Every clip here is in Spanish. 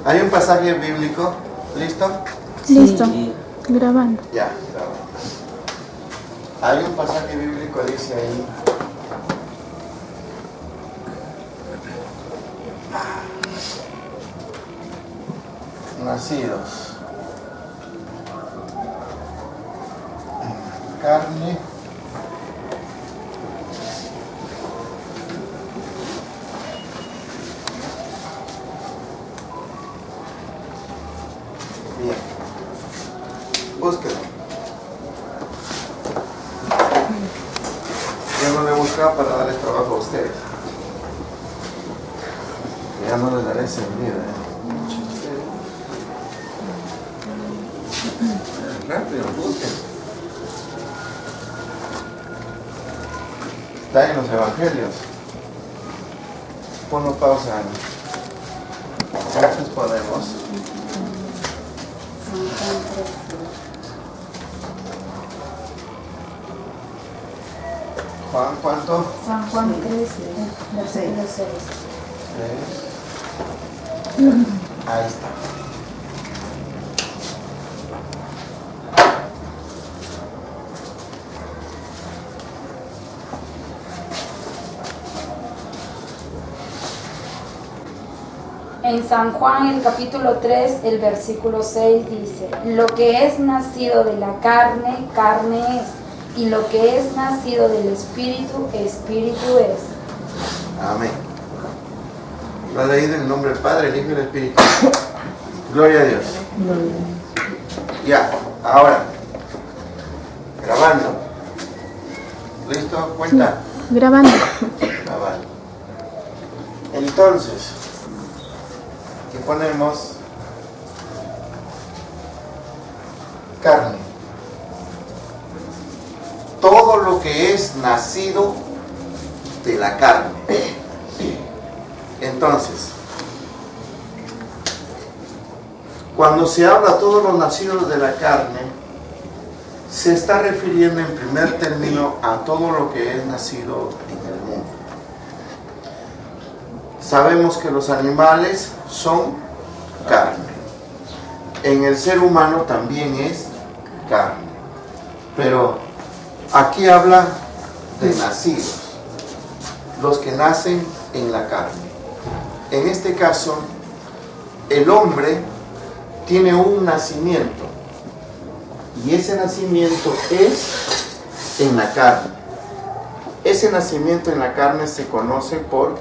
Hay un pasaje bíblico, ¿listo? Listo, Sí. grabando. Ya, grabando. Hay un pasaje bíblico, dice ahí. Nacidos en carne bien, búsquenlo. Yo no le he buscado para darles trabajo a ustedes, ya no les daré servir, rápido, busquen. Está en los evangelios. Ponlo pausa. Entonces podemos. Juan, ¿cuánto? San Juan 13, versículo 6. 3. Ahí está. En San Juan, el capítulo 3, el versículo 6 dice: lo que es nacido de la carne, carne es, y lo que es nacido del Espíritu, Espíritu es. Amén. Lo ha leído en el nombre del Padre, el Hijo y el Espíritu. Gloria a Dios. Ya, ahora. Grabando. ¿Listo? ¿Cuenta? Grabando. Grabando. Entonces, ¿qué ponemos? Carne. Todo lo que es nacido de la carne. Entonces, cuando se habla todo lo nacido de la carne, se está refiriendo en primer término a todo lo que es nacido en el mundo. Sabemos que los animales son carne. En el ser humano también es carne. Pero aquí habla de nacidos, los que nacen en la carne. En este caso, el hombre tiene un nacimiento, y ese nacimiento es en la carne. Ese nacimiento en la carne se conoce por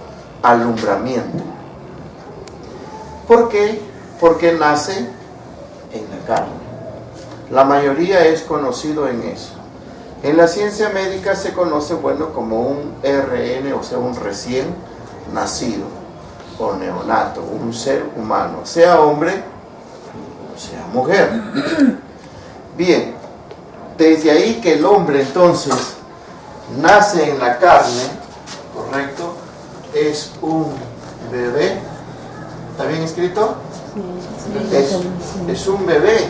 alumbramiento. ¿Por qué? Porque nace en la carne. La mayoría es conocido en eso. En la ciencia médica se conoce, bueno, como un RN, o sea, un recién nacido o neonato, un ser humano, sea hombre o sea mujer. Bien, desde ahí que el hombre entonces nace en la carne, ¿correcto? Es un bebé. ¿Está bien escrito? Es un bebé.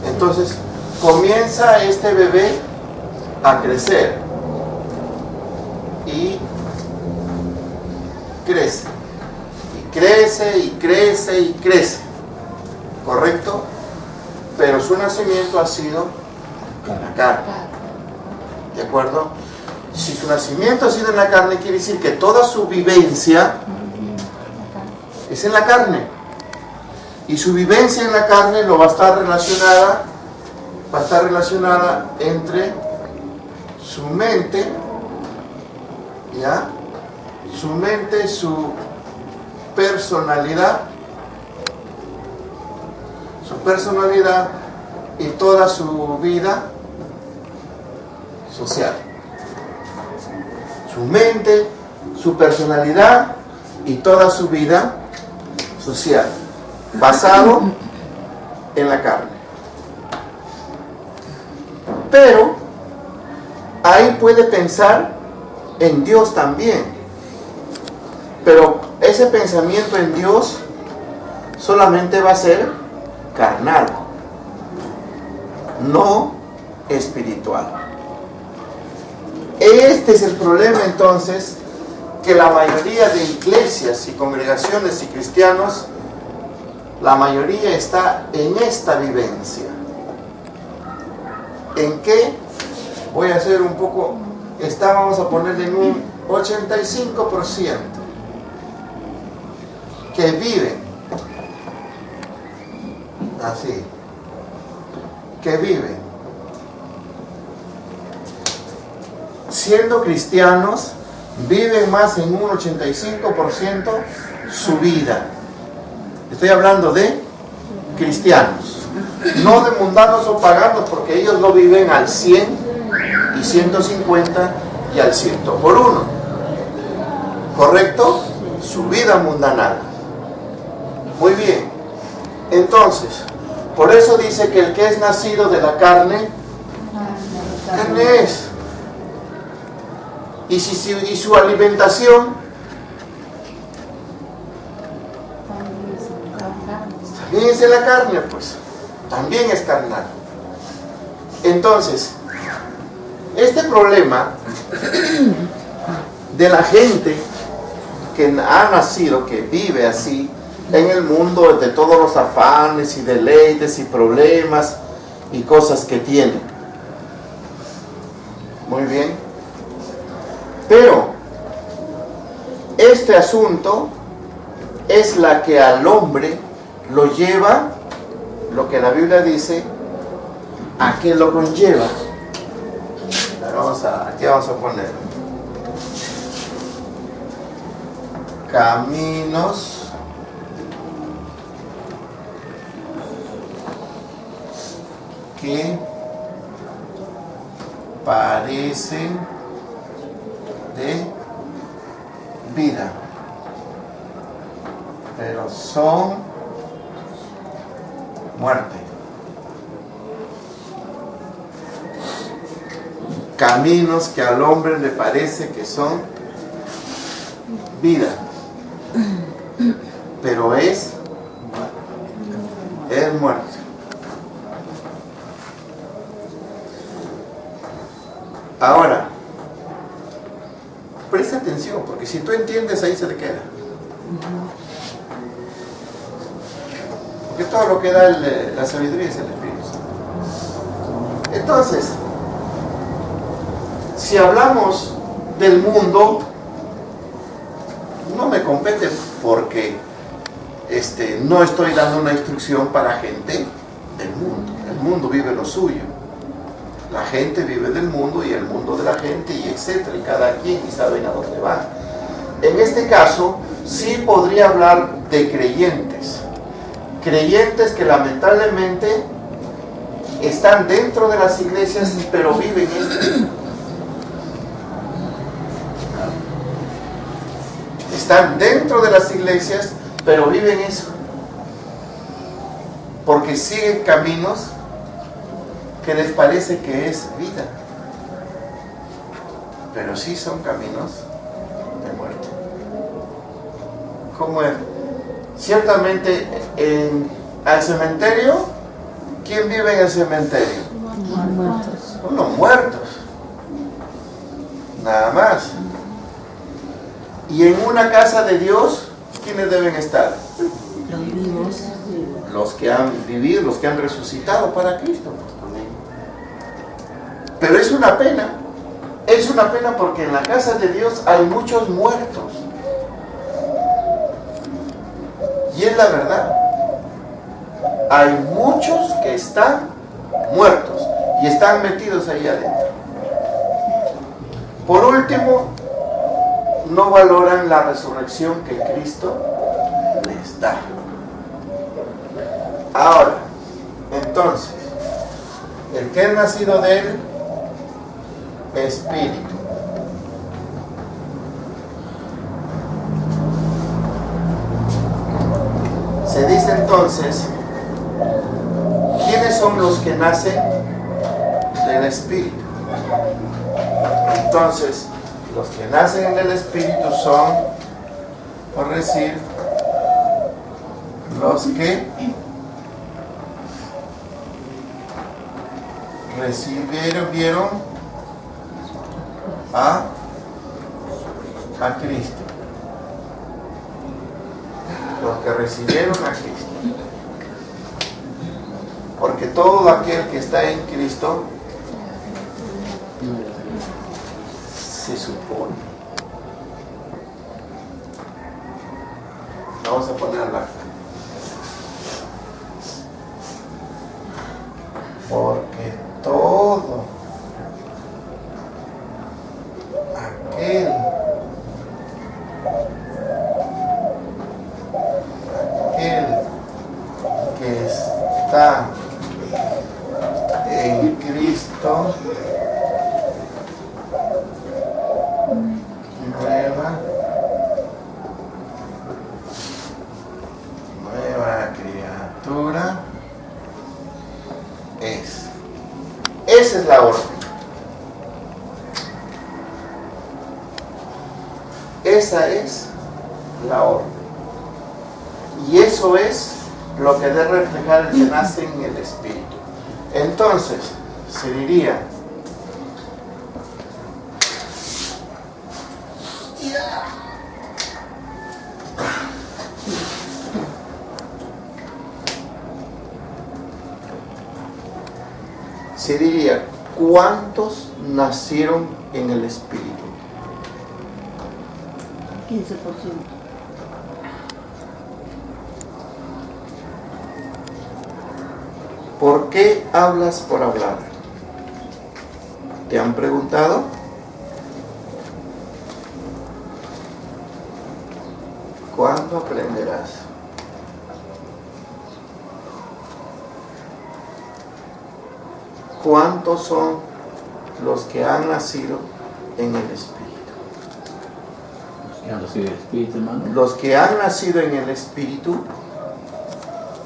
Entonces comienza este bebé a crecer y crece y crece y crece y crece, ¿correcto? Pero su nacimiento ha sido en la carne, ¿de acuerdo? Si su nacimiento ha sido en la carne, quiere decir que toda su vivencia es en la carne, y su vivencia en la carne lo va a estar relacionada entre su mente, ¿ya? Su mente, su personalidad y toda su vida social. Su mente, su personalidad y toda su vida social, basado en la carne. Pero ahí puede pensar en Dios también, pero ese pensamiento en Dios solamente va a ser carnal, no espiritual. Este es el problema entonces, que la mayoría de iglesias y congregaciones y cristianos la mayoría está en esta vivencia. ¿En qué? Voy a hacer un poco, vamos a ponerle en un 85% que viven así, que viven siendo cristianos, viven más en un 85% su vida. Estoy hablando de cristianos, no de mundanos o paganos, porque ellos lo viven al 100 y 150 y al 100 por 1. ¿Correcto? Su vida mundanal. Muy bien. Entonces, por eso dice que el que es nacido de la carne, carne es. Y su alimentación también es de la carne, pues. También es carnal. Entonces, este problema de la gente que ha nacido, que vive así, en el mundo de todos los afanes y deleites y problemas y cosas que tiene. Muy bien. Pero este asunto es la que al hombre lo lleva, lo que la Biblia dice, a que lo conlleva. Aquí vamos a poner caminos que parecen de vida, pero son muerte. Caminos que al hombre le parece que son vida, pero es muerte. Ahora, presta atención, porque si tú entiendes, ahí se te queda. Porque todo lo que da la sabiduría es el Espíritu Santo. Entonces, si hablamos del mundo, no me compete porque no estoy dando una instrucción para gente del mundo. El mundo vive lo suyo. La gente vive del mundo y el mundo de la gente y etcétera, y cada quien y saben a dónde va. En este caso, sí podría hablar de creyentes. Creyentes que lamentablemente están dentro de las iglesias, pero viven están dentro de las iglesias, pero viven eso. Porque siguen caminos que les parece que es vida, pero sí son caminos de muerte. ¿Cómo es? Ciertamente al cementerio, ¿quién vive en el cementerio? Muertos. Los muertos, nada más. Y en una casa de Dios, ¿quiénes deben estar? Los vivos. Los que han vivido, los que han resucitado para Cristo. Pero es una pena porque en la casa de Dios hay muchos muertos. Y es la verdad. Hay muchos que están muertos y están metidos ahí adentro. Por último, no valoran la resurrección que Cristo les da. Ahora, entonces, el que es nacido de él, espíritu. Se dice entonces, ¿quiénes son los que nacen del espíritu? Entonces, los que nacen en el espíritu son, por decir, los que vieron a Cristo. Los que recibieron a Cristo. Porque todo aquel que está en Cristo se supone. Vamos a ponerla. Porque todo aquel que está en Cristo, nueva criatura es. Esa es la orden. Esa es la orden. Y eso es lo que debe reflejar el que nace en el Espíritu. Entonces, se diría, ¿cuántos nacieron en el Espíritu? 15%. ¿Por qué hablas por hablar? ¿Te han preguntado? ¿Cuándo aprenderás? ¿Cuántos son los que han nacido en el Espíritu? Los que han nacido en el Espíritu, hermano. Los que han nacido en el Espíritu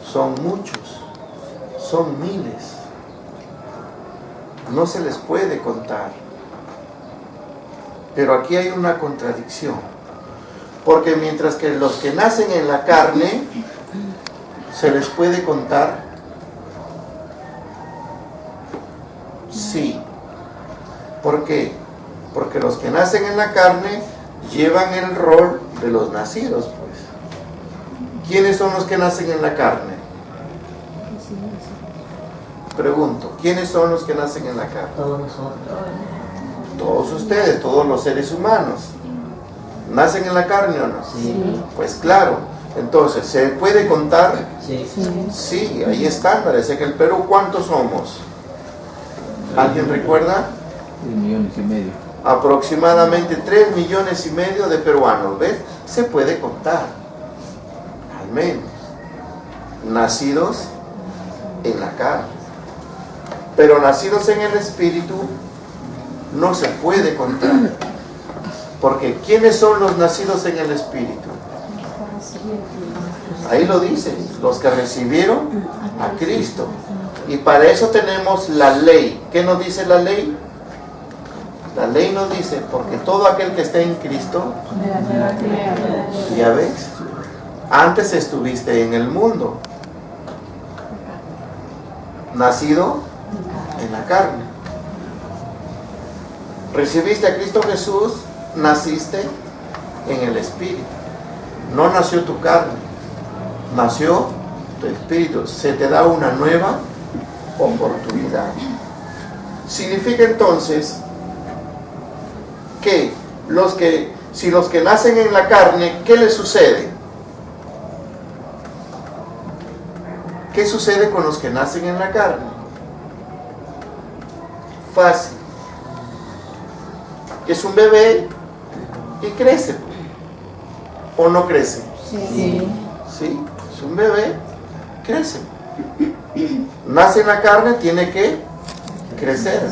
son muchos, son miles. No se les puede contar. Pero aquí hay una contradicción. Porque mientras que los que nacen en la carne se les puede contar, sí. ¿Por qué? Porque los que nacen en la carne llevan el rol de los nacidos, pues. ¿Quiénes son los que nacen en la carne? Pregunto, ¿quiénes son los que nacen en la carne? Todos nosotros. Todos ustedes, todos los seres humanos. ¿Nacen en la carne o no? Sí. Pues claro. Entonces, ¿se puede contar? Sí. Sí, hay estándares. En el Perú, ¿cuántos somos? ¿Alguien recuerda? 3,5 millones. Aproximadamente 3,5 millones de peruanos. ¿Ves? Se puede contar. Al menos. Nacidos en la carne. Pero nacidos en el Espíritu no se puede contar. Porque ¿quiénes son los nacidos en el Espíritu? Ahí lo dice, los que recibieron a Cristo. Y para eso tenemos la ley. ¿Qué nos dice la ley? La ley nos dice, porque todo aquel que esté en Cristo, ya ves, antes estuviste en el mundo, nacido en la carne. Recibiste a Cristo Jesús, naciste en el Espíritu. No nació tu carne, nació tu Espíritu. Se te da una nueva oportunidad. Significa entonces que si los que nacen en la carne, ¿qué les sucede? ¿Qué sucede con los que nacen en la carne? Fácil. Es un bebé y crece. ¿O no crece? Sí. Sí, es un bebé, crece. Nace en la carne, tiene que crecer.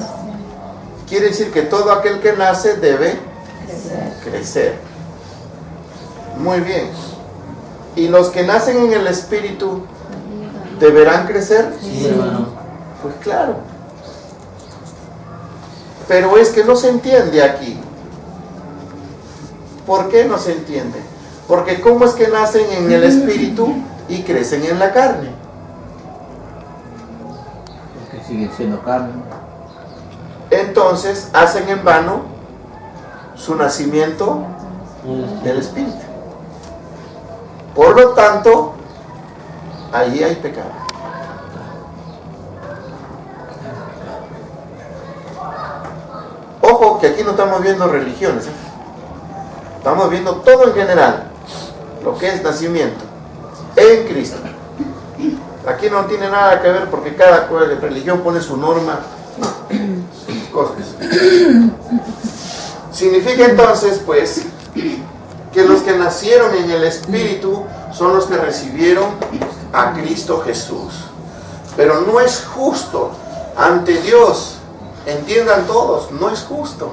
Quiere decir que todo aquel que nace debe crecer. Muy bien. ¿Y los que nacen en el Espíritu deberán crecer? Sí, hermano. Pues claro. Pero es que no se entiende aquí. ¿Por qué no se entiende? Porque ¿cómo es que nacen en el Espíritu y crecen en la carne? Porque siguen siendo carne. Entonces hacen en vano su nacimiento del Espíritu. Por lo tanto, allí hay pecado. Ojo que aquí no estamos viendo religiones, ¿eh? Estamos viendo todo en general, lo que es nacimiento en Cristo. Aquí no tiene nada que ver porque cada religión pone su norma, sus cosas. Significa entonces, pues, que los que nacieron en el Espíritu son los que recibieron a Cristo Jesús. Pero no es justo ante Dios, entiendan todos, no es justo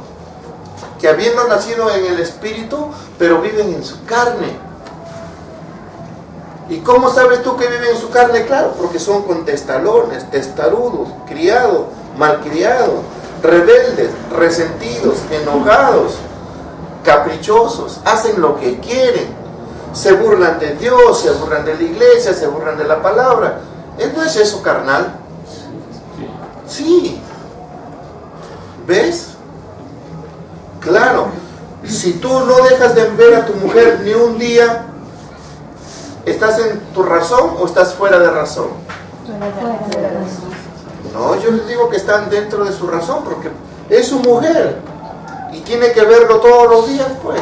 que habiendo nacido en el Espíritu, pero viven en su carne. ¿Y cómo sabes tú que viven en su carne? Claro, porque son contestalones, testarudos, criados, malcriados, rebeldes, resentidos, enojados, caprichosos, hacen lo que quieren, se burlan de Dios, se burlan de la iglesia, se burlan de la palabra. ¿No es eso carnal? Sí. ¿Ves? Claro. Si tú no dejas de ver a tu mujer ni un día, ¿estás en tu razón o estás fuera de razón? No, yo les digo que están dentro de su razón porque es su mujer y tiene que verlo todos los días, pues.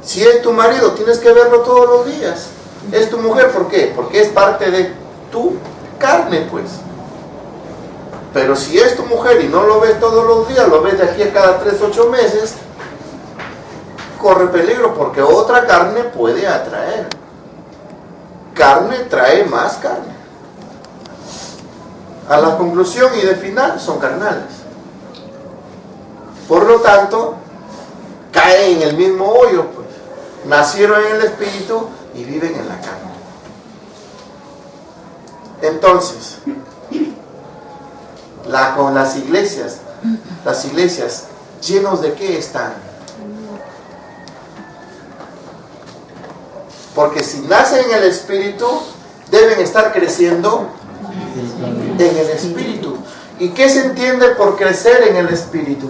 Si es tu marido, tienes que verlo todos los días. Es tu mujer, ¿por qué? Porque es parte de tu carne, pues. Pero si es tu mujer y no lo ves todos los días, lo ves de aquí a cada 3, 8 meses, corre peligro porque otra carne puede atraer. Carne trae más carne. A la conclusión y de final son carnales. Por lo tanto, caen en el mismo hoyo, pues. Nacieron en el Espíritu y viven en la carne. Entonces, con las iglesias llenos de qué están. Porque si nacen en el Espíritu, deben estar creciendo en el Espíritu. ¿Y qué se entiende por crecer en el Espíritu?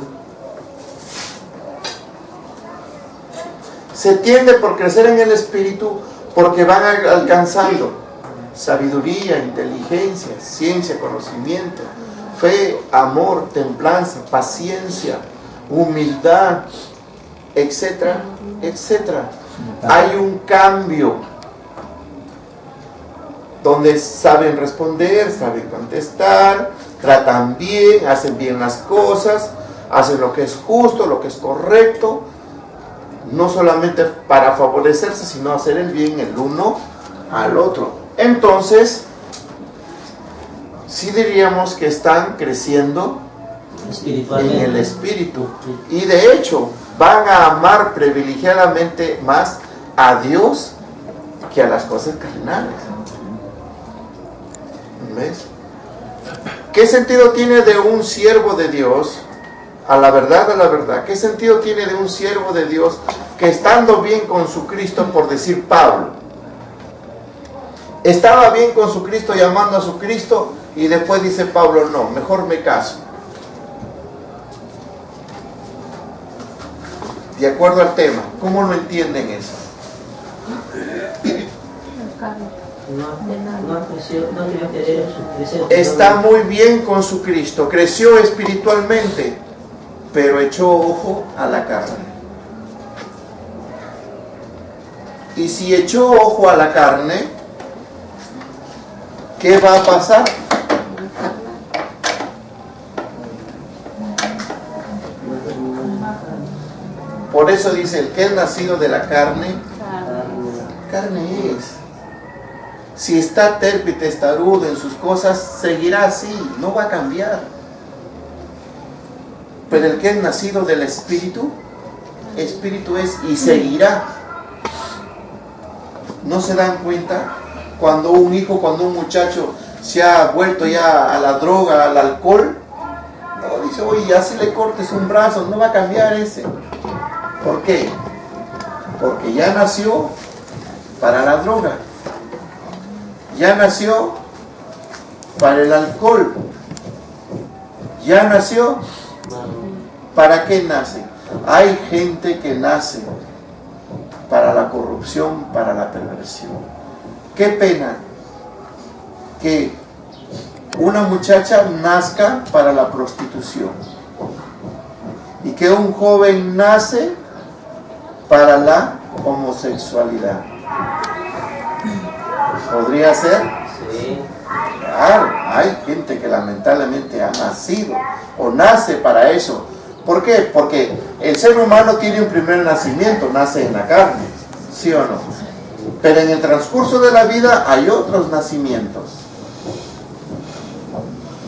Se entiende por crecer en el Espíritu porque van alcanzando sabiduría, inteligencia, ciencia, conocimiento, fe, amor, templanza, paciencia, humildad, etcétera, etcétera. Hay un cambio donde saben responder, saben contestar, tratan bien, hacen bien las cosas, hacen lo que es justo, lo que es correcto, no solamente para favorecerse, sino hacer el bien el uno al otro. Entonces, sí diríamos que están creciendo en el Espíritu. Y de hecho, van a amar privilegiadamente más a Dios que a las cosas carnales. ¿Ves? ¿Qué sentido tiene de un siervo de Dios? A la verdad, ¿qué sentido tiene de un siervo de Dios que estando bien con su Cristo, por decir Pablo, estaba bien con su Cristo y amando a su Cristo, y después dice Pablo, no, mejor me caso? De acuerdo al tema, ¿cómo lo entienden eso? Está muy bien con su Cristo, creció espiritualmente, pero echó ojo a la carne. Y si echó ojo a la carne, ¿qué va a pasar? Por eso dice, el que es nacido de la carne, carne es. Si está terco y testarudo en sus cosas, seguirá así, no va a cambiar. Pero el que es nacido del Espíritu, Espíritu es y seguirá. ¿No se dan cuenta? Cuando un muchacho se ha vuelto ya a la droga, al alcohol, no dice, oye, ya si le cortes un brazo, no va a cambiar ese. ¿Por qué? Porque ya nació para la droga, ya nació para el alcohol, ya nació. ¿Para qué nace? Hay gente que nace para la corrupción, para la perversión. Qué pena que una muchacha nazca para la prostitución. y que un joven nace para la homosexualidad. ¿Podría ser? Sí. Claro, hay gente que lamentablemente ha nacido o nace para eso. ¿Por qué? Porque el ser humano tiene un primer nacimiento, nace en la carne, ¿sí o no? Pero en el transcurso de la vida hay otros nacimientos.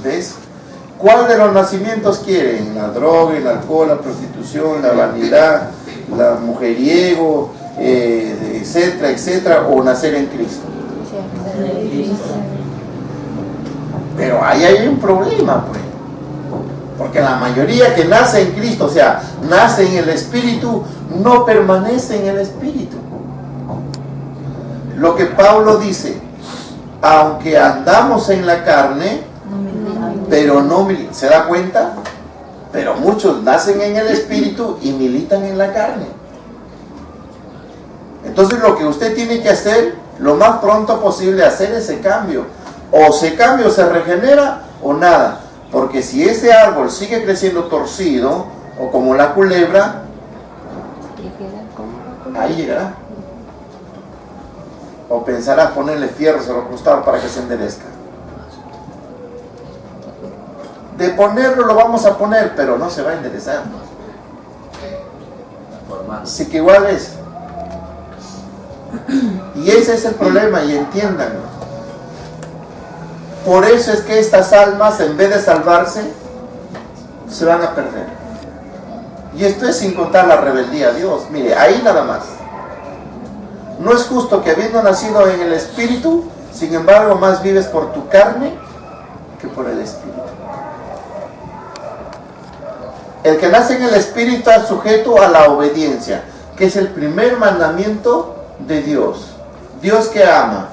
¿Ves? ¿Cuál de los nacimientos quieren? La droga, el alcohol, la prostitución, la vanidad, la mujeriego, etcétera, etcétera, o nacer en Cristo. Pero ahí hay un problema, pues. Porque la mayoría que nace en Cristo, o sea, nace en el Espíritu, no permanece en el Espíritu. Lo que Pablo dice, aunque andamos en la carne, pero no, ¿se da cuenta? Pero muchos nacen en el Espíritu y militan en la carne. Entonces lo que usted tiene que hacer, lo más pronto posible, hacer ese cambio. O ese cambio se regenera o nada. Porque si ese árbol sigue creciendo torcido, o como la culebra, ahí llegará. O pensará ponerle fierros a los costados para que se enderezca. De ponerlo lo vamos a poner, pero no se va a enderezar. Así que igual es. Y ese es el problema, y entiéndanlo. Por eso es que estas almas, en vez de salvarse, se van a perder. Y esto es sin contar la rebeldía a Dios. Mire, ahí nada más. No es justo que habiendo nacido en el Espíritu, sin embargo, más vives por tu carne que por el Espíritu. El que nace en el Espíritu está sujeto a la obediencia, que es el primer mandamiento de Dios. Dios que ama.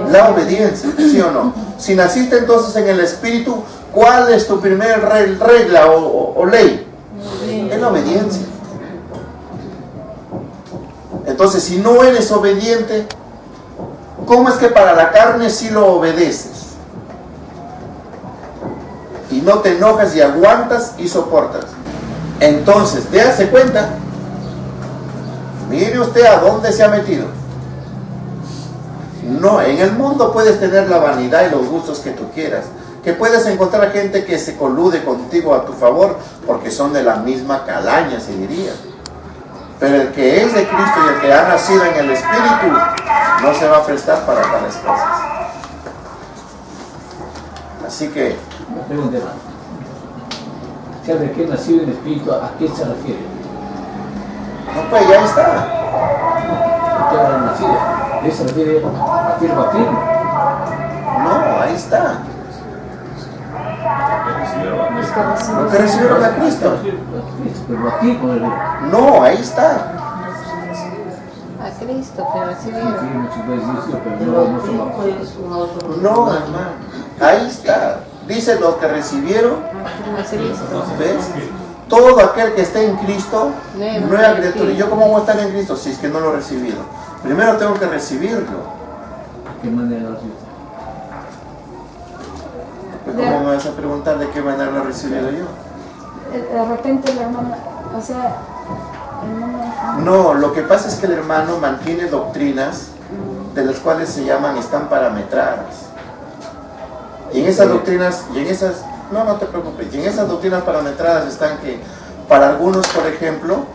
La obediencia, ¿sí o no? Si naciste entonces en el Espíritu, ¿cuál es tu primer regla o ley? Es la obediencia. Entonces, si no eres obediente, ¿cómo es que para la carne sí lo obedeces? Y no te enojas y aguantas y soportas. Entonces, déjase cuenta. Mire usted a dónde se ha metido. No, en el mundo puedes tener la vanidad y los gustos que tú quieras. Que puedes encontrar gente que se colude contigo a tu favor porque son de la misma calaña, se diría. Pero el que es de Cristo y el que ha nacido en el Espíritu no se va a prestar para tales cosas. Así que... Me pregunté, hermano. Si habla que es nacido en el Espíritu, ¿a qué se refiere? No, pues ya está. ¿Qué habla de nacido? ¿Qué se refiere a ti el bautismo? No, ahí está. Lo que recibieron a Cristo. El bautismo. No, ahí está. A Cristo que Sí, recibieron. muchas veces dice, pero no son bautizados. No, hermano. Ahí está. Dice los que recibieron. A Cristo. ¿Ves? Todo aquel que esté en Cristo, nueva criatura. ¿Y yo cómo voy a estar en Cristo si es que no lo he recibido? Primero tengo que recibirlo. ¿Qué manera lo recibes? ¿Cómo me vas a preguntar de qué manera lo he recibido yo? De repente la hermana, o sea, No, lo que pasa es que el hermano mantiene doctrinas de las cuales se llaman, están parametradas. Y en esas doctrinas, no te preocupes, y en esas doctrinas parametradas están que para algunos, por ejemplo,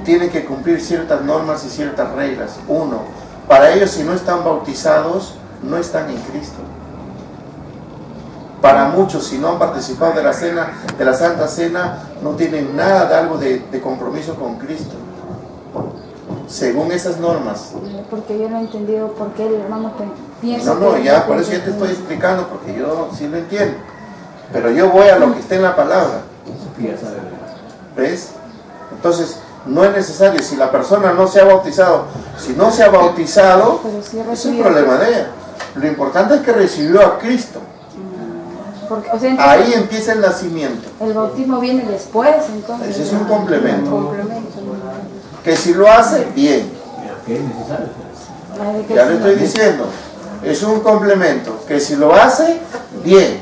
tienen que cumplir ciertas normas y ciertas reglas. Uno, para ellos si no están bautizados, no están en Cristo. Para muchos, si no han participado de la cena, de la Santa Cena, no tienen nada de algo de compromiso con Cristo. Según esas normas. porque yo no he entendido por qué el hermano piensa. No, ya, por eso ya te estoy explicando, porque yo sí lo entiendo. Pero yo voy a lo que está en la palabra. ¿Ves? Entonces, no es necesario, si la persona no se ha bautizado, si no se ha bautizado, es un problema de ella. Lo importante es que recibió a Cristo. Porque, o sea, ahí empieza el nacimiento. El bautismo viene después, entonces. Ese es un complemento. Un complemento. Que si lo hace, bien. ¿Qué es necesario? Ya le estoy diciendo. Es un complemento. Que si lo hace, bien.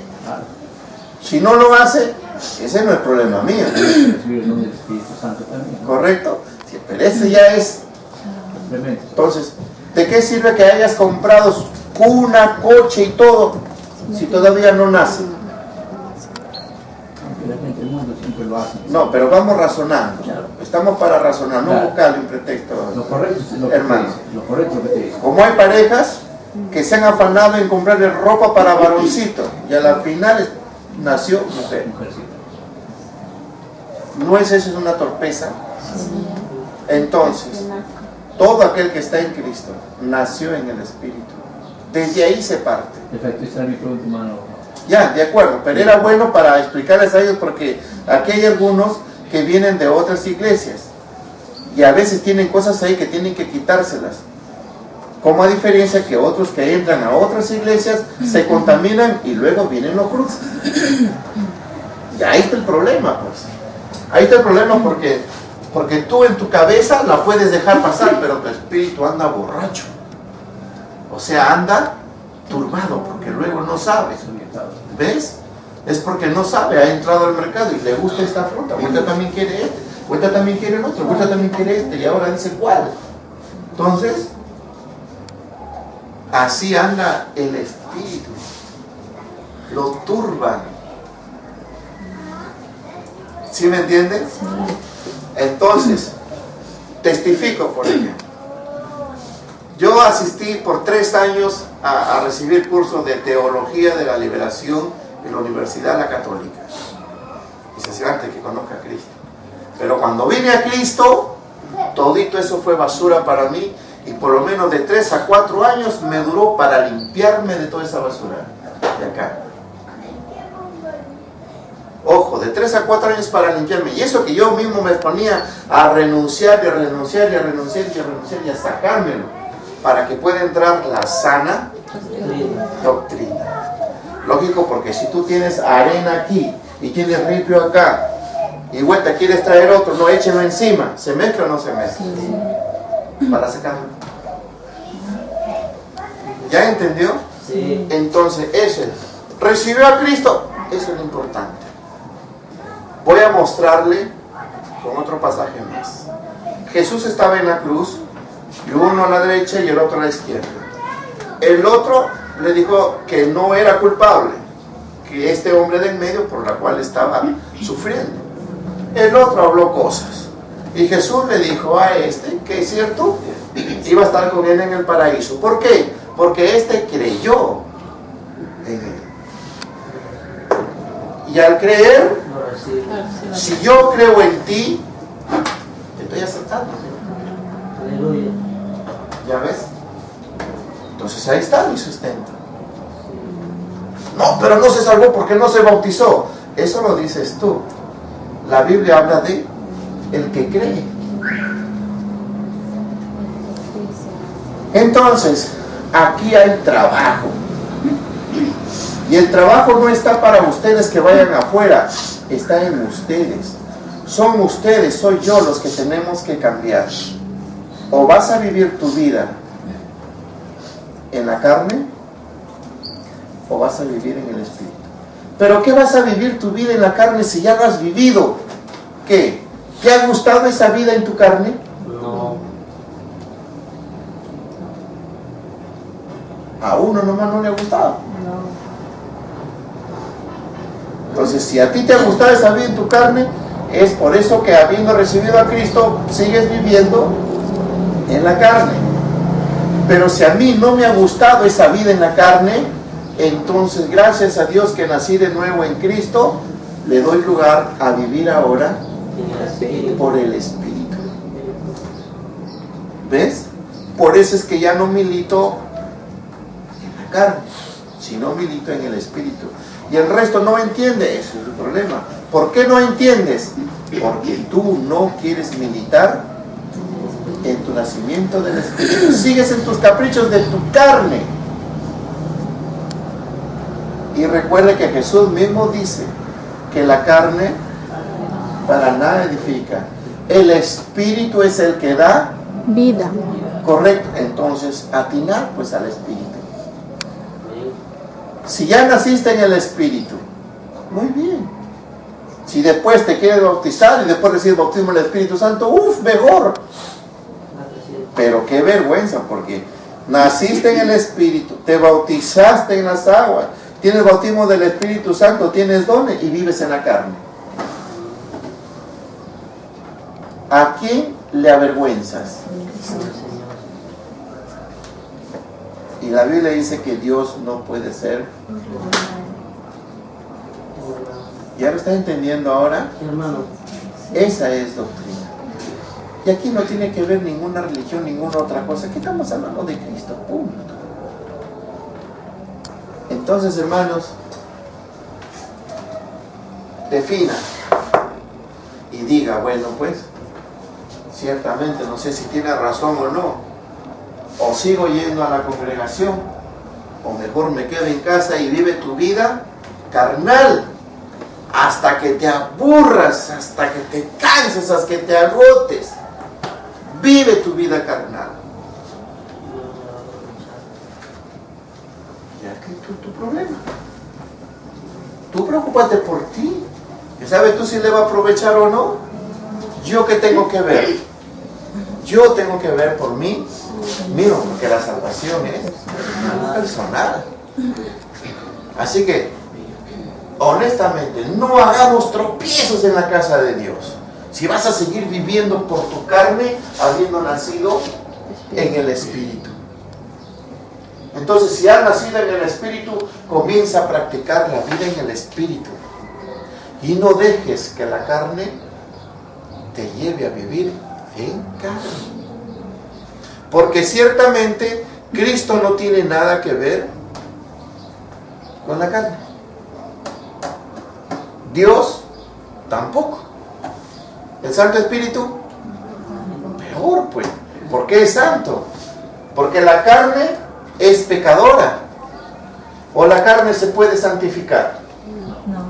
Si no lo hace, Ese no es problema mío. Recibir el don del Espíritu Santo también, ¿no? ¿Correcto? Sí, pero ese ya es. Simplemente. Entonces, ¿de qué sirve que hayas comprado cuna, coche y todo si todavía no nace? Aunque la gente del mundo siempre lo hace. No, pero vamos razonando. Claro. Estamos para razonar, no Claro. buscarle un pretexto. Lo correcto es lo que Hermano. te dice. Lo correcto es lo que te dice. Como hay parejas que se han afanado en comprarle ropa para varoncito y a la final nació mujer. Mujercita. ¿No es eso una torpeza? Entonces, todo aquel que está en Cristo nació en el Espíritu. Desde ahí se parte. Perfecto, esta es mi pregunta, hermano. Ya, de acuerdo, pero era bueno para explicarles a ellos porque aquí hay algunos que vienen de otras iglesias y a veces tienen cosas ahí que tienen que quitárselas. Como a diferencia que otros que entran a otras iglesias se contaminan y luego vienen los cruces. Y ahí está el problema, pues. Ahí está el problema porque tú en tu cabeza la puedes dejar pasar, pero tu espíritu anda borracho. O sea, anda turbado porque luego no sabes. ¿Ves? Es porque no sabe, ha entrado al mercado y le gusta esta fruta. Vuelta también quiere este, vuelta también quiere el otro, vuelta también quiere este y ahora dice cuál. Entonces, así anda el espíritu. Lo turban. ¿Sí me entiendes? Entonces, testifico por ello. Yo asistí por 3 años a recibir cursos de Teología de la Liberación en la Universidad La Católica. Y se hacía antes que conozca a Cristo. Pero cuando vine a Cristo, todito eso fue basura para mí. Y por lo menos de 3 a 4 años me duró para limpiarme de toda esa basura. De acá. Ojo, de 3 a 4 años para limpiarme. Y eso que yo mismo me ponía a renunciar y a renunciar y a renunciar y a renunciar y a sacármelo. Para que pueda entrar la sana doctrina. Lógico, porque si tú tienes arena aquí y tienes ripio acá y vuelta quieres traer otro, no, échelo encima. ¿Se mezcla o no se mezcla? Para sacarlo. ¿Ya entendió? Sí. Entonces, eso es. ¿Recibió a Cristo? Eso es lo importante. Voy a mostrarle con otro pasaje más. Jesús estaba en la cruz y uno a la derecha y el otro a la izquierda. El otro le dijo que no era culpable, que este hombre de en medio por la cual estaba sufriendo. El otro habló cosas y Jesús le dijo a este que es cierto, iba a estar con él en el paraíso. ¿Por qué? Porque este creyó en él. Y al creer, No recibe. si yo creo en ti, te estoy aceptando. Aleluya. ¿Ya ves? Entonces ahí está mi sustento. No, pero no se salvó porque no se bautizó. Eso lo dices tú. La Biblia habla de el que cree. Entonces, aquí hay trabajo. Y el trabajo no está para ustedes que vayan afuera, está en ustedes. Son ustedes, soy yo los que tenemos que cambiar. O vas a vivir tu vida en la carne, o vas a vivir en el Espíritu. ¿Pero qué vas a vivir tu vida en la carne si ya lo has vivido? ¿Qué? ¿Te ha gustado esa vida en tu carne? No. A uno nomás no le ha gustado. Entonces, si a ti te ha gustado esa vida en tu carne, es por eso que habiendo recibido a Cristo, sigues viviendo en la carne. Pero si a mí no me ha gustado esa vida en la carne, entonces gracias a Dios que nací de nuevo en Cristo, le doy lugar a vivir ahora En el Espíritu. por el Espíritu. ¿Ves? Por eso es que ya no milito en la carne, sino milito en el Espíritu. Y el resto no entiende, ese es el problema. ¿Por qué no entiendes? Porque tú no quieres militar en tu nacimiento del Espíritu. Sigues en tus caprichos de tu carne. Y recuerde que Jesús mismo dice que la carne para nada edifica. El Espíritu es el que da Vida. correcto. Entonces, atinar pues al Espíritu. Si ya naciste en el Espíritu, muy bien. Si después te quieres bautizar y después recibes bautismo del Espíritu Santo, ¡uf! Mejor. Pero qué vergüenza, porque naciste en el Espíritu, te bautizaste en las aguas, tienes bautismo del Espíritu Santo, tienes dones y vives en la carne. ¿A quién le avergüenzas? Y la Biblia dice que Dios no puede ser. ¿Ya lo estás entendiendo ahora? Hermano. Esa es doctrina. Y aquí no tiene que ver ninguna religión, ninguna otra cosa. Aquí estamos hablando de Cristo, punto. Entonces, hermanos, defina y diga, bueno, pues, ciertamente, no sé si tiene razón o no, o sigo yendo a la congregación, o mejor me quedo en casa y vive tu vida carnal, hasta que te aburras, hasta que te canses, hasta que te agotes. Vive tu vida carnal. Ya que tu problema. Tú preocúpate por ti. ¿Que sabes tú si le va a aprovechar o no? ¿Yo qué tengo que ver? Yo tengo que ver por mí. Mira, porque la salvación es personal. Así que, honestamente, no hagamos tropiezos en la casa de Dios. Si vas a seguir viviendo por tu carne, habiendo nacido en el Espíritu. Entonces, si has nacido en el Espíritu, comienza a practicar la vida en el Espíritu. Y no dejes que la carne te lleve a vivir en carne. Porque ciertamente Cristo no tiene nada que ver con la carne. Dios tampoco. El Santo Espíritu, peor pues. ¿Por qué es santo? Porque la carne es pecadora. ¿O la carne se puede santificar? No.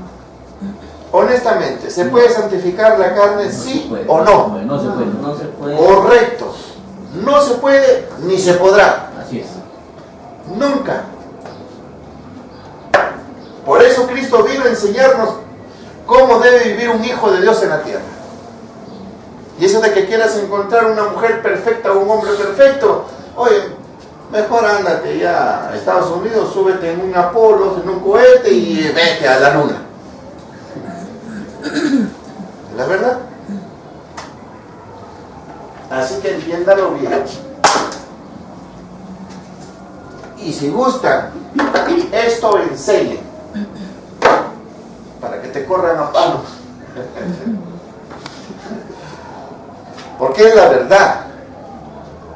Honestamente, ¿se puede santificar la carne sí o no? No se puede. No se puede. Correcto. No se puede ni se podrá. Así es. Nunca. Por eso Cristo vino a enseñarnos cómo debe vivir un hijo de Dios en la tierra. Y eso de que quieras encontrar una mujer perfecta o un hombre perfecto, oye, mejor ándate ya a Estados Unidos, súbete en un Apolo, en un cohete y vete a la luna. ¿La verdad? Así que entiéndalo bien. Y si gustan, esto enseñen para que te corran a palos. Porque es la verdad.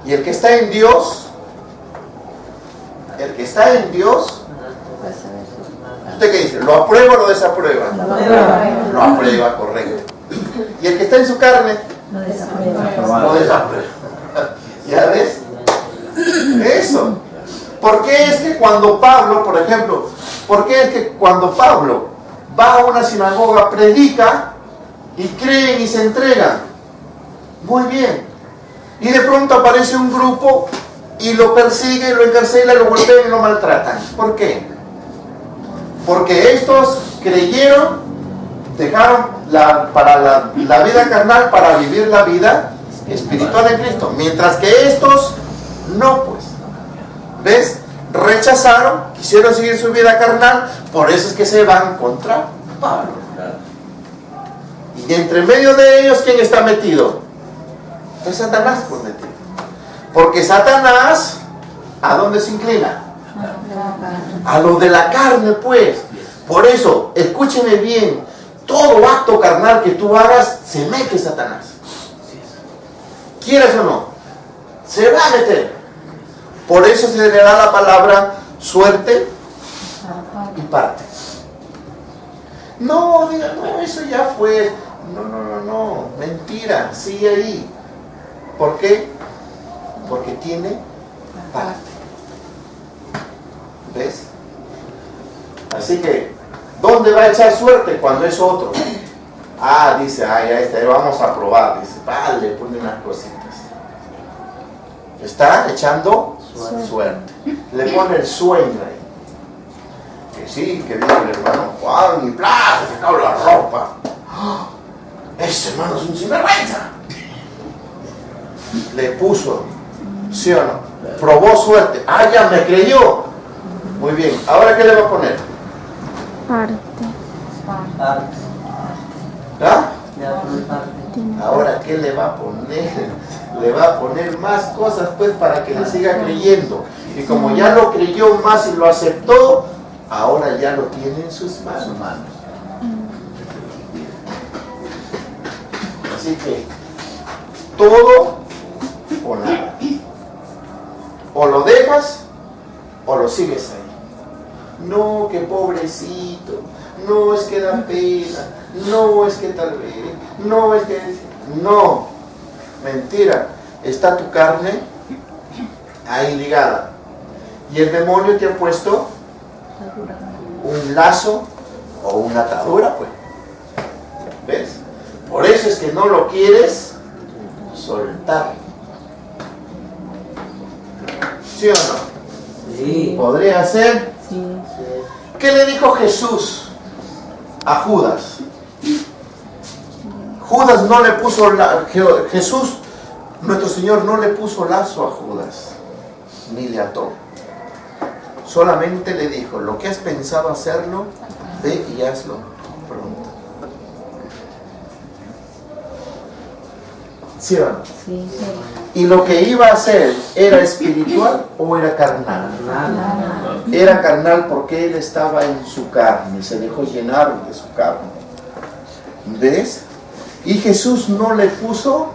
Y el que está en Dios, Vas a ver. ¿usted qué dice? ¿Lo aprueba o lo desaprueba? Lo aprueba, correcto. Y el que está en su carne, No desaprueba. lo desaprueba. ¿Ya ves? Eso. ¿Por qué es que cuando Pablo, por ejemplo, va a una sinagoga, predica y creen y se entregan? Muy bien. Y de pronto aparece un grupo y lo persigue, lo encarcela, lo golpean y lo maltratan. ¿Por qué? Porque estos creyeron, dejaron la vida carnal para vivir la vida espiritual en Cristo. Mientras que estos no, pues. ¿Ves? Rechazaron, quisieron seguir su vida carnal, por eso es que se van contra Pablo. Y entre medio de ellos, ¿quién está metido? Es Satanás, pues, metido. Porque Satanás, ¿a dónde se inclina? A lo de la carne, pues. Por eso, escúcheme bien, todo acto carnal que tú hagas, se mete Satanás. ¿Quieres o no? Se va a meter. Por eso se le da la palabra suerte y parte. No, diga, no, eso ya fue. No, mentira, sigue ahí. ¿Por qué? Porque tiene parte. ¿Ves? Así que, ¿dónde va a echar suerte cuando es otro? Dice, ya vamos a probar. Dice, vale, pone unas cositas. Está echando suerte. Le pone el sueño ahí. Que sí, que viene el hermano Juan y ¡plá! Se sacó la ropa. le puso, ¿sí o no? Probó suerte. Ah, ya me creyó. Muy bien. ¿Ahora qué le va a poner? Parte. ¿Ah? Ya por parte. Ahora qué le va a poner? Le va a poner más cosas pues para que le siga creyendo. Y como ya lo creyó más y lo aceptó, ahora ya lo tiene en sus manos. Así que todo o nada. O lo dejas o lo sigues ahí. No, que pobrecito. No, es que da pena. No, es que tal vez. No, es que... No. Mentira. Está tu carne ahí ligada. Y el demonio te ha puesto un lazo o una atadura, pues. ¿Ves? Por eso es que no lo quieres soltar. ¿Sí o no? Sí. ¿Podría ser? Sí. ¿Qué le dijo Jesús a Judas? Judas no le puso Jesús, nuestro Señor, no le puso lazo a Judas, ni le ató. Solamente le dijo, lo que has pensado hacerlo, ve y hazlo pronto. ¿Sí o no? Sí. ¿Y lo que iba a hacer era espiritual o era carnal? Nada. Era carnal porque él estaba en su carne, se dejó llenar de su carne. ¿Ves? Y Jesús no le puso,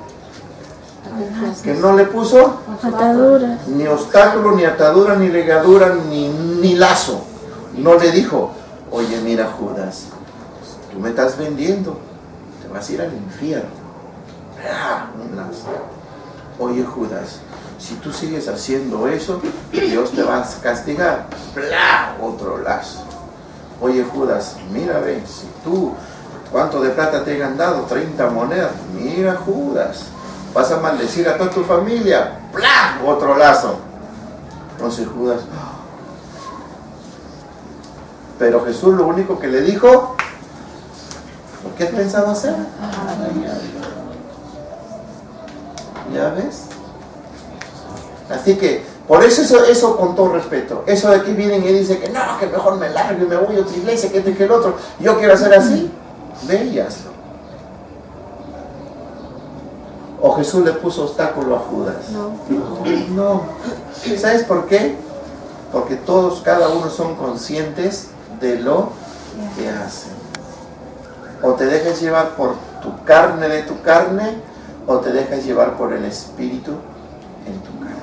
que no le puso Ataduras. ni obstáculo, ni atadura, ni ligadura, ni lazo. No le dijo, oye, mira Judas, tú me estás vendiendo, te vas a ir al infierno. Un lazo. Oye Judas, si tú sigues haciendo eso, Dios te va a castigar. ¡Bla! Otro lazo. Oye Judas, mira, ven, si tú, ¿cuánto de plata te han dado? 30 monedas. Mira Judas, vas a maldecir a toda tu familia. ¡Bla! Otro lazo. Entonces Judas, pero Jesús lo único que le dijo, ¿qué has pensado hacer? ¿Ya ves? Así que, por eso con todo respeto, eso de aquí vienen y dicen que no, que mejor me largo y me voy a otra iglesia, que este que el otro, yo quiero hacer así, ve y hazlo. O Jesús le puso obstáculo a Judas. No. ¿Sabes por qué? Porque todos, cada uno son conscientes de lo que hacen. O te dejas llevar por tu carne de tu carne, o te dejas llevar por el Espíritu en tu carne.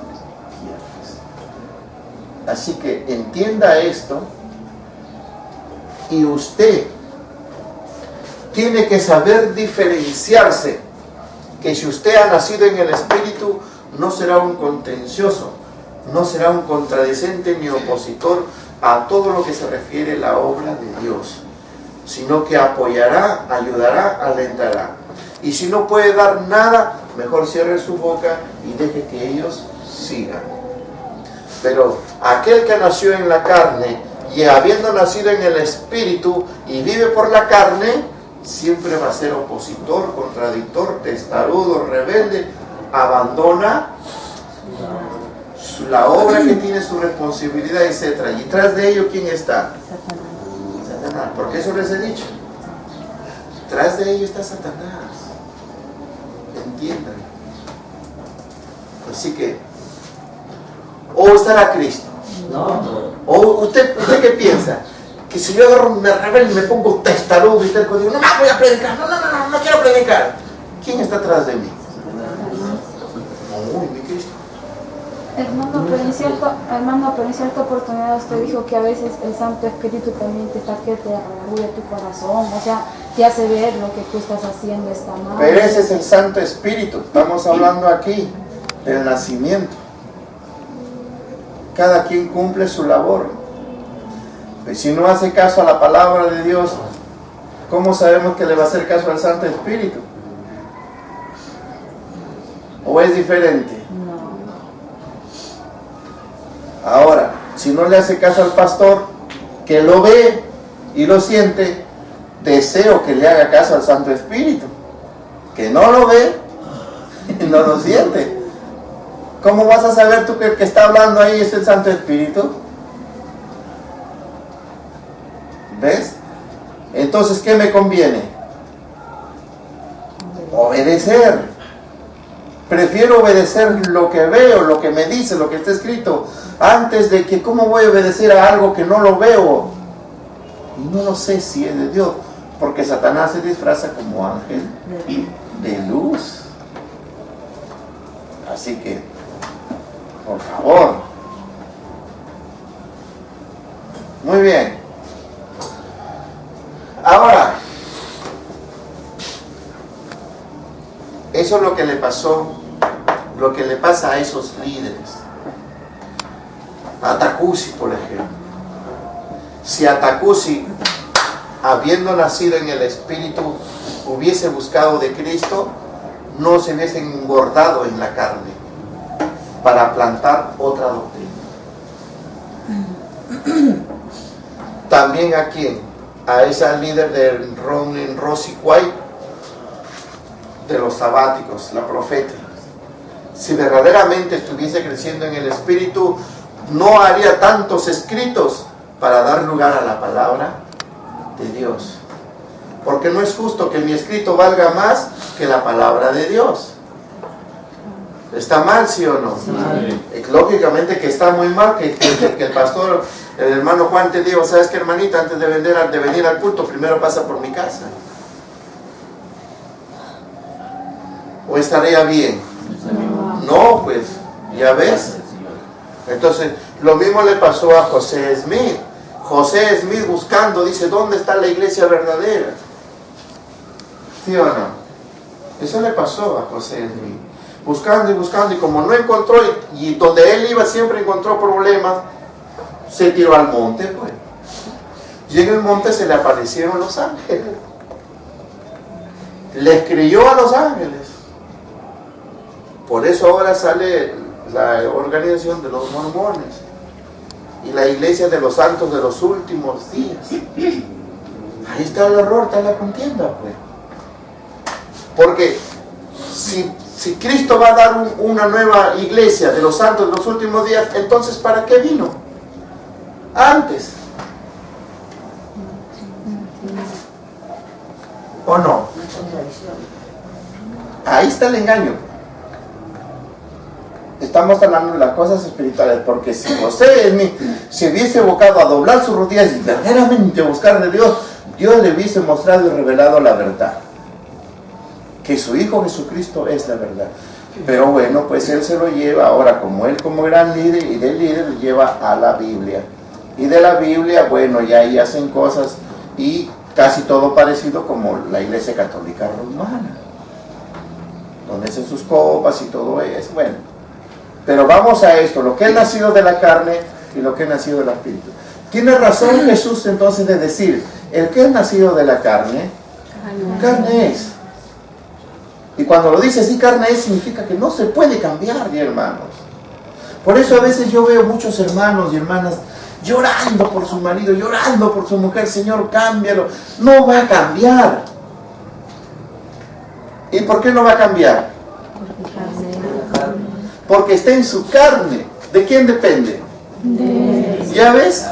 Así que entienda esto, y usted tiene que saber diferenciarse, que si usted ha nacido en el Espíritu, no será un contencioso, no será un contradicente ni opositor a todo lo que se refiere a la obra de Dios, sino que apoyará, ayudará, alentará. Y si no puede dar nada, mejor cierre su boca y deje que ellos sigan. Pero aquel que nació en la carne y habiendo nacido en el Espíritu y vive por la carne, siempre va a ser opositor, contradictor, testarudo, rebelde, abandona la obra que tiene, su responsabilidad, etc. Y tras de ello, ¿quién está? Satanás. Porque eso les he dicho. Tras de ello está Satanás. Entiendan. Así que, o estará Cristo. No. O usted qué piensa, que si yo agarro, me rebelo y me pongo testarudo y terco, digo, no más voy a predicar, no quiero predicar. ¿Quién está atrás de mí? Uy, mi Cristo. Hermano, pero en cierta oportunidad usted dijo que a veces el Santo Espíritu también te saque, te arrugue tu corazón, o sea, te hace ver lo que tú estás haciendo está mal. Pero ese es el Santo Espíritu. Estamos hablando aquí del nacimiento. Cada quien cumple su labor. Pues si no hace caso a la palabra de Dios, ¿cómo sabemos que le va a hacer caso al Santo Espíritu? ¿O es diferente? Ahora, si no le hace caso al pastor, que lo ve y lo siente, deseo que le haga caso al Santo Espíritu, que no lo ve y no lo siente, ¿Cómo vas a saber tú que el que está hablando ahí es el Santo Espíritu? ¿Ves? Entonces, ¿qué me conviene? Obedecer. Prefiero obedecer lo que veo, lo que me dice, lo que está escrito, antes de que cómo voy a obedecer a algo que no lo veo y no lo sé si es de Dios, porque Satanás se disfraza como ángel de luz. Así que, por favor. Muy bien. Ahora, eso es lo que le pasó, lo que le pasa a esos líderes. A Takusi, por ejemplo. Si a Takusi, habiendo nacido en el Espíritu, hubiese buscado de Cristo, no se hubiese engordado en la carne para plantar otra doctrina. También a quién, a esa líder de Rosy White, de los sabáticos, la profeta. Si verdaderamente estuviese creciendo en el Espíritu, no haría tantos escritos para dar lugar a la palabra de Dios. Porque no es justo que mi escrito valga más que la palabra de Dios. ¿Está mal, sí o no? Sí. Lógicamente que está muy mal que el pastor, el hermano Juan te diga, ¿sabes qué, hermanita? Antes de venir al culto, primero pasa por mi casa. ¿O estaría bien? No, pues, ya ves. Entonces, lo mismo le pasó a José Smith. José Smith buscando, dice, ¿dónde está la iglesia verdadera? ¿Sí o no? Eso le pasó a José Smith. Buscando y buscando, y como no encontró, y donde él iba siempre encontró problemas, se tiró al monte, pues. Y en el monte se le aparecieron los ángeles. Le escribió a los ángeles. Por eso ahora sale la organización de los mormones y la iglesia de los santos de los últimos días. Ahí está el error, está la contienda, pues. Porque si Cristo va a dar una nueva iglesia de los santos de los últimos días, entonces ¿para qué vino? Antes. ¿O no? Ahí está el engaño. Estamos hablando de las cosas espirituales, porque si José se hubiese evocado a doblar sus rodillas y verdaderamente buscar de Dios, Dios le hubiese mostrado y revelado la verdad, que su Hijo Jesucristo es la verdad. Pero bueno, pues él se lo lleva ahora, como él como gran líder, y del líder lo lleva a la Biblia, y de la Biblia, bueno, ya ahí hacen cosas y casi todo parecido como la Iglesia Católica Romana, donde hacen sus copas y todo eso. Bueno, pero vamos a esto, lo que es nacido de la carne y lo que es nacido del Espíritu. Tiene razón Jesús entonces de decir, el que es nacido de la carne, carne es. Y cuando lo dice así, carne es, significa que no se puede cambiar, mi hermanos. Por eso a veces yo veo muchos hermanos y hermanas llorando por su marido, llorando por su mujer. Señor, cámbialo. No va a cambiar. ¿Y por qué no va a cambiar? Porque está en su carne. ¿De quién depende? ¿Ya ves?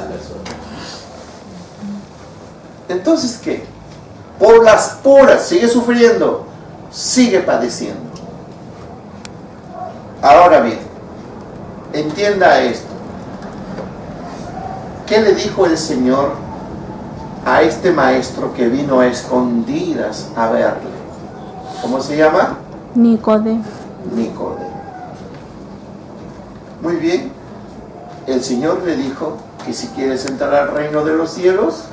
Entonces, ¿qué? Por las puras, sigue sufriendo, sigue padeciendo. Ahora bien, entienda esto. ¿Qué le dijo el Señor a este maestro que vino a escondidas a verle? ¿Cómo se llama? Nicodemo. Nicodemo. Muy bien. El Señor le dijo que si quieres entrar al reino de los cielos,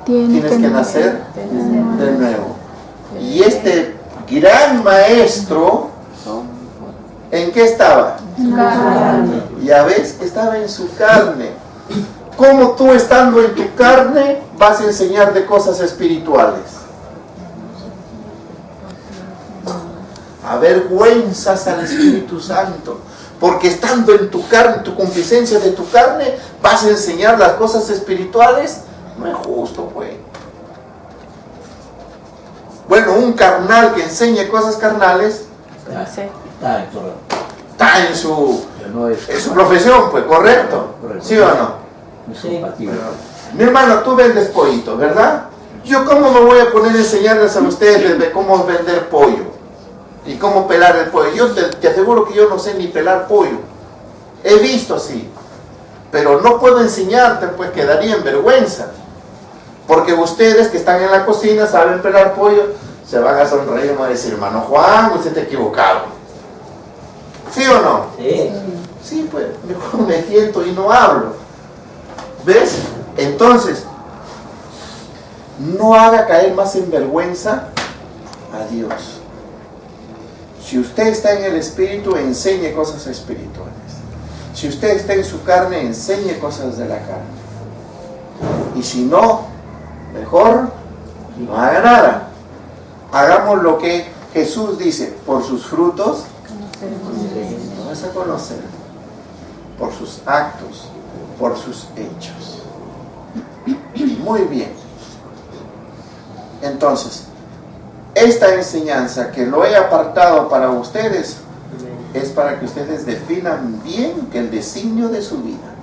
tienes que nacer de nuevo. Y este gran maestro, ¿en qué estaba? Ya ves, estaba en su carne. ¿Cómo tú, estando en tu carne, vas a enseñar de cosas espirituales? Avergüenzas al Espíritu Santo, porque estando en tu carne, tu complacencia de tu carne, vas a enseñar las cosas espirituales. No es justo, pues. Bueno, un carnal que enseñe cosas carnales está está en su Pero no es profesión, pues, ¿correcto? Correcto. ¿Sí o no? no es compatible. Mi hermano, tú vendes pollitos, ¿verdad? Yo cómo me voy a poner a enseñarles a ustedes de cómo vender pollo y cómo pelar el pollo. Yo te aseguro que yo no sé ni pelar pollo. He visto sí, pero no puedo enseñarte, pues quedaría en vergüenza. Porque ustedes que están en la cocina saben pelar pollo, se van a sonreír y me van a decir, hermano Juan, usted está equivocado. ¿Sí o no? Sí. Sí, pues mejor me siento y no hablo. ¿Ves? Entonces, no haga caer más en vergüenza a Dios. Si usted está en el Espíritu, enseñe cosas espirituales. Si usted está en su carne, enseñe cosas de la carne. Y si no, mejor no haga nada. Hagamos lo que Jesús dice, por sus frutos lo vas a conocer, por sus actos, por sus hechos. Muy bien. Entonces, esta enseñanza que lo he apartado para ustedes es para que ustedes definan bien el designio de su vida.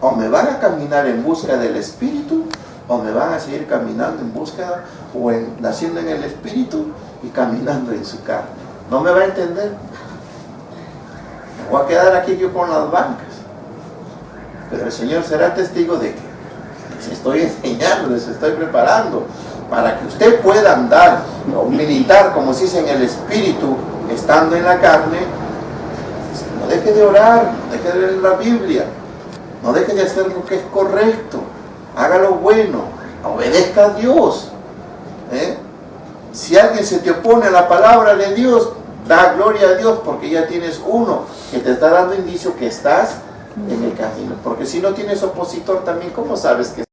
O me van a caminar en busca del Espíritu, o me van a seguir caminando en búsqueda o naciendo en el Espíritu y caminando en su carne. ¿No me va a entender? Me voy a quedar aquí yo con las bancas. Pero el Señor será testigo de que les estoy enseñando, les estoy preparando para que usted pueda andar o militar, como se dice, en el Espíritu, estando en la carne. No deje de orar, no deje de leer la Biblia, no deje de hacer lo que es correcto, haga lo bueno, obedezca a Dios. Si alguien se te opone a la palabra de Dios, da gloria a Dios, porque ya tienes uno que te está dando indicio que estás en el camino. Porque si no tienes opositor también, ¿cómo sabes que